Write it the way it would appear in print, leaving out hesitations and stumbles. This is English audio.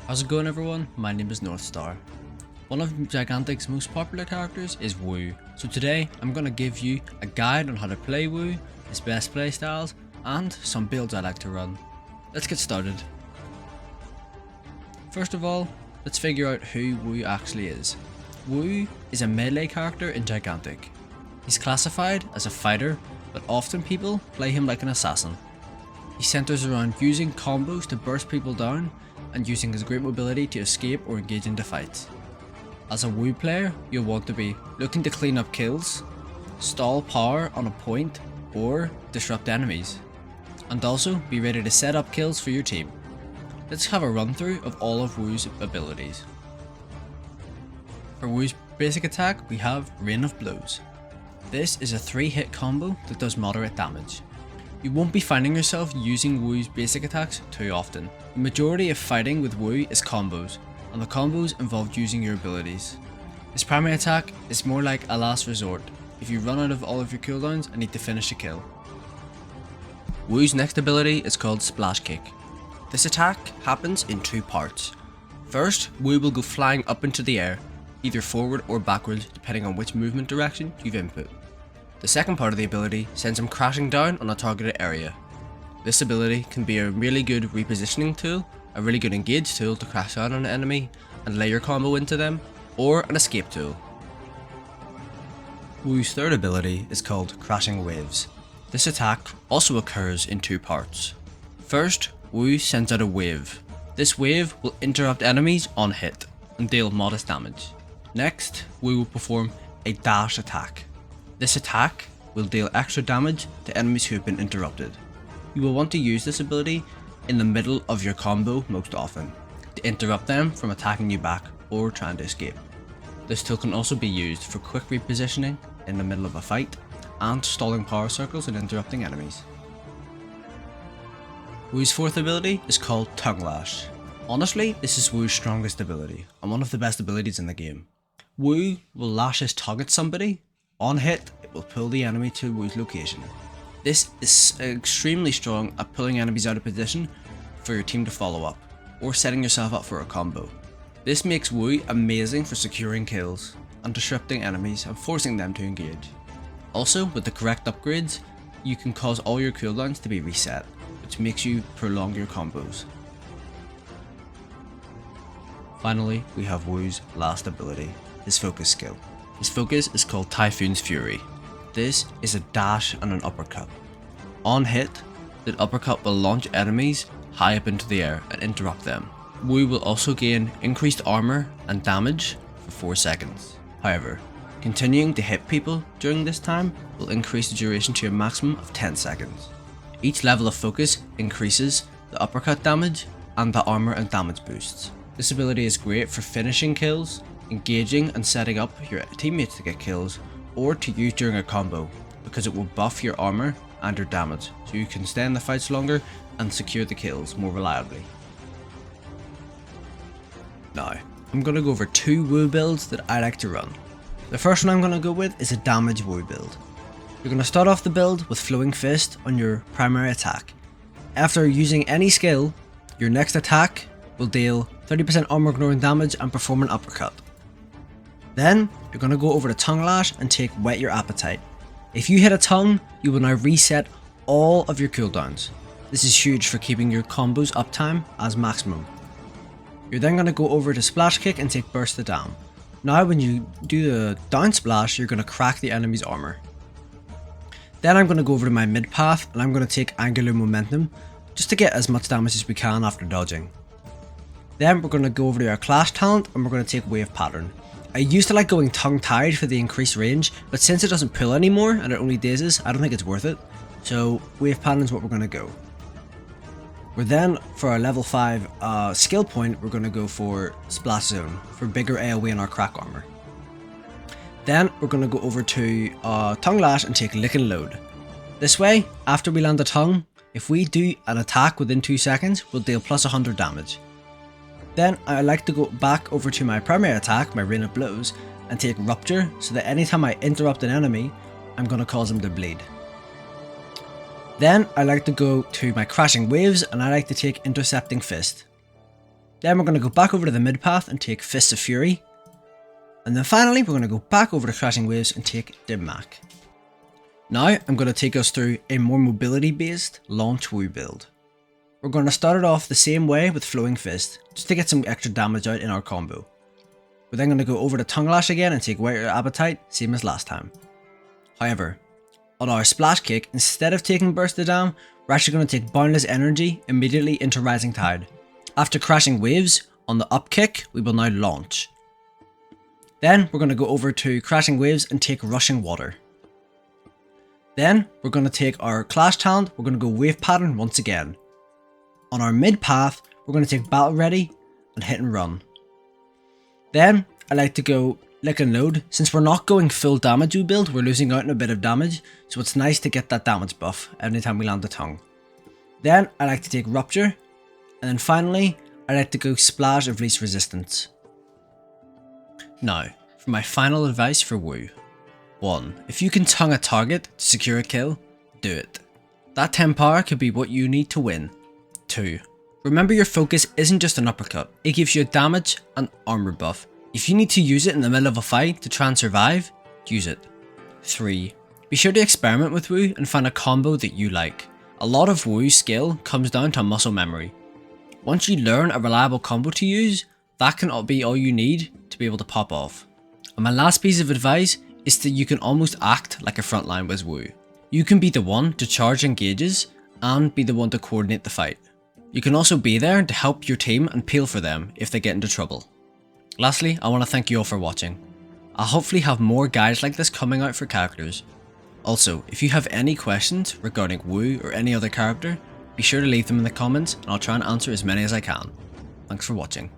How's it going everyone? My name is Northstar. One of Gigantic's most popular characters is Wu, so today I'm going to give you a guide on how to play Wu, his best playstyles, and some builds I like to run. Let's get started. First of all, let's figure out who Wu actually is. Wu is a melee character in Gigantic. He's classified as a fighter, but often people play him like an assassin. He centers around using combos to burst people down and using his great mobility to escape or engage into fights. As a Wu player, you'll want to be looking to clean up kills, stall power on a point, or disrupt enemies, and also be ready to set up kills for your team. Let's have a run through of all of Wu's abilities. For Wu's basic attack, we have Rain of Blows. This is a 3-hit combo that does moderate damage. You won't be finding yourself using Wu's basic attacks too often. The majority of fighting with Wu is combos, and the combos involve using your abilities. His primary attack is more like a last resort, if you run out of all of your cooldowns and need to finish a kill. Wu's next ability is called Splash Kick. This attack happens in 2 parts. First, Wu will go flying up into the air, either forward or backwards depending on which movement direction you've input. The second part of the ability sends him crashing down on a targeted area. This ability can be a really good repositioning tool, a really good engage tool to crash down on an enemy and lay your combo into them, or an escape tool. Wu's third ability is called Crashing Waves. This attack also occurs in 2 parts. First, Wu sends out a wave. This wave will interrupt enemies on hit and deal modest damage. Next, Wu will perform a dash attack. This attack will deal extra damage to enemies who have been interrupted. You will want to use this ability in the middle of your combo most often, to interrupt them from attacking you back or trying to escape. This tool can also be used for quick repositioning in the middle of a fight and stalling power circles and interrupting enemies. Wu's fourth ability is called Tongue Lash. Honestly, this is Wu's strongest ability and one of the best abilities in the game. Wu will lash his tongue at somebody. On hit, it will pull the enemy to Wu's location. This is extremely strong at pulling enemies out of position for your team to follow up, or setting yourself up for a combo. This makes Wu amazing for securing kills and disrupting enemies and forcing them to engage. Also, with the correct upgrades, you can cause all your cooldowns to be reset, which makes you prolong your combos. Finally, we have Wu's last ability, his focus skill. His focus is called Typhoon's Fury. This is a dash and an uppercut. On hit, the uppercut will launch enemies high up into the air and interrupt them. Wu will also gain increased armor and damage for 4 seconds. However, continuing to hit people during this time will increase the duration to a maximum of 10 seconds. Each level of focus increases the uppercut damage and the armor and damage boosts. This ability is great for finishing kills, engaging and setting up your teammates to get kills, or to use during a combo, because it will buff your armor and your damage, so you can stay in the fights longer and secure the kills more reliably. Now, I'm going to go over 2 Wu builds that I like to run. The first one I'm going to go with is a damage Wu build. You're going to start off the build with Flowing Fist on your primary attack. After using any skill, your next attack will deal 30% armor ignoring damage and perform an uppercut. Then, you're going to go over to Tongue Lash and take Whet Your Appetite. If you hit a tongue, you will now reset all of your cooldowns. This is huge for keeping your combos uptime as maximum. You're then going to go over to Splash Kick and take Burst the Dam. Now when you do the down splash, you're going to crack the enemy's armor. Then I'm going to go over to my mid path and I'm going to take Angular Momentum, just to get as much damage as we can after dodging. Then we're going to go over to our Clash talent and we're going to take Wave Pattern. I used to like going tongue-tied for the increased range, but since it doesn't pull anymore and it only dazes, I don't think it's worth it. So Wave Pattern is what we're going to go. We're then, for our level 5 skill point, we're going to go for Splash Zone, for bigger AoE in our crack armor. Then we're going to go over to Tongue Lash and take Lick and Load. This way, after we land a tongue, if we do an attack within 2 seconds, we'll deal plus 100 damage. Then I like to go back over to my primary attack, my Rain of Blows, and take Rupture, so that anytime I interrupt an enemy, I'm going to cause them to bleed. Then I like to go to my Crashing Waves and I like to take Intercepting Fist. Then we're going to go back over to the mid path and take Fists of Fury. And then finally, we're going to go back over to Crashing Waves and take Dim Mak. Now, I'm going to take us through a more mobility based launch Wu build. We're going to start it off the same way with Flowing Fist, just to get some extra damage out in our combo. We're then going to go over to Tongue Lash again and take White Appetite, same as last time. However, on our Splash Kick, instead of taking Burst of Dam, we're actually going to take Boundless Energy immediately into Rising Tide. After Crashing Waves, on the up kick, we will now launch. Then we're going to go over to Crashing Waves and take Rushing Water. Then we're going to take our Clash Talent, we're going to go Wave Pattern once again. On our mid path, we're going to take Battle Ready and Hit and Run. Then I like to go Lick and Load. Since we're not going full damage build, we're losing out on a bit of damage, so it's nice to get that damage buff every time we land the tongue. Then I like to take Rupture, and then finally I like to go Splash of Least Resistance. Now, for my final advice for Wu. 1. If you can tongue a target to secure a kill, do it. That 10 power could be what you need to win. 2. Remember your focus isn't just an uppercut, it gives you a damage and armor buff. If you need to use it in the middle of a fight to try and survive, use it. 3. Be sure to experiment with Wu and find a combo that you like. A lot of Wu's skill comes down to muscle memory. Once you learn a reliable combo to use, that can be all you need to be able to pop off. And my last piece of advice is that you can almost act like a frontline with Wu. You can be the one to charge engages and be the one to coordinate the fight. You can also be there to help your team and peel for them if they get into trouble. Lastly, I want to thank you all for watching. I'll hopefully have more guides like this coming out for characters. Also, if you have any questions regarding Wu or any other character, be sure to leave them in the comments and I'll try and answer as many as I can. Thanks for watching.